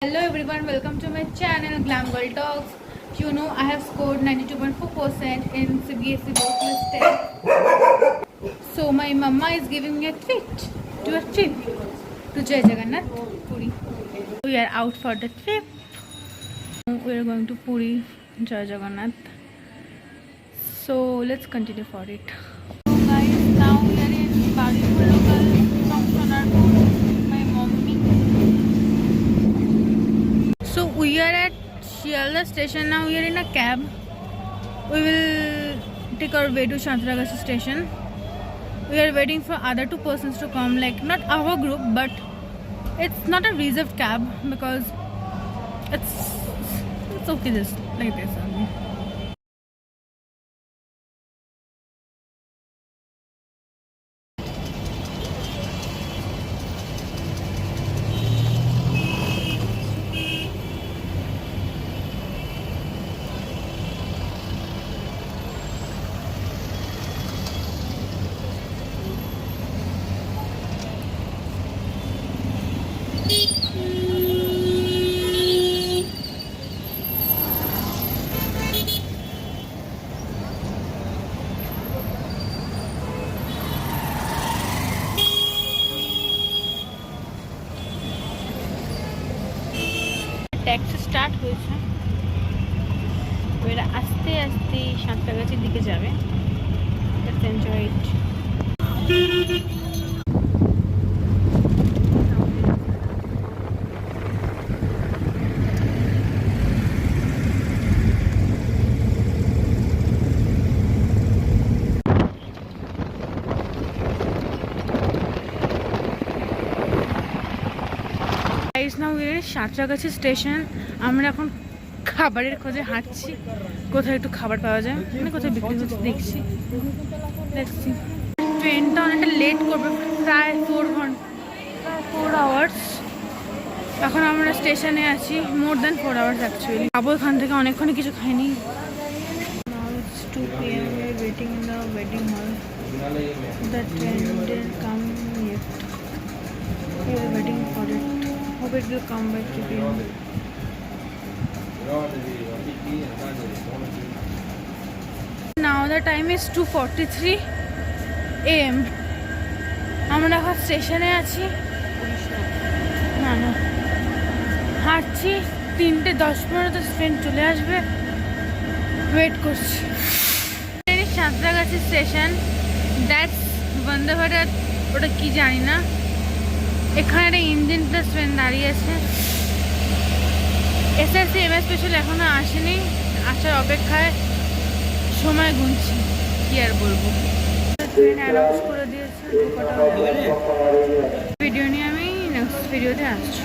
Hello everyone, welcome to my channel Glam Girl Talks. You know I have scored 92.4% in CBSE Vocalist test. So my mama is giving me a treat to a trip to Jai Jagannath Puri. We are out for the trip. We are going to Puri, Jai Jagannath. So let's continue for it. So guys, now we are in Baripur local from Sonarpur. My mommy. So we are at Shialda station now. We are in a cab. We will take our way to Shantaragasi station. We are waiting for other two persons to come, like not our group, but it's not a reserved cab because it's okay just like this only. Taxi start হয়েছে, এরা আস্তে আস্তে সাঁতরাগাছির দিকে যাবে। Let's enjoy it. Santragachi station. আমরা এখন খাবারের খোঁজে হাঁটছি, কোথায় একটু খাবার পাওয়া যায়, মানে কোথায় বিক্রি হচ্ছে দেখছি। ট্রেনটা অনেকটা লেট করবে, প্রায় 4 আওয়ার্স। এখন আমরা স্টেশনে আছি, মোর দ্যান 4 আওয়ার্স অ্যাকচুয়ালি। যাবো এখান থেকে, অনেকক্ষণ কিছু খাইনি। Now it's 2 PM, we are waiting in the wedding hall. The train didn't come yet. We are waiting for it. Hope it will come by 3 PM. Now the time is 2:43 AM. আমরা এখন স্টেশনে আছি, না হাঁটছি। 3:10-15 train চলে আসবে, wait করছি। Santragachi station, that's Vande Bharat, ওটা কি জানি না। এখানে একটা ইঞ্জিন প্লাস ট্রেন দাঁড়িয়ে আছে। এসআরসি এমএস স্পেশাল এখনো আসেনি, আসার অপেক্ষায় সময় গুনছি, কি আর বলবো। ট্রেন অ্যানাউন্স করে দিয়েছে, ভিডিও নিয়ে আমি নেক্সট ভিডিওতে আসছি।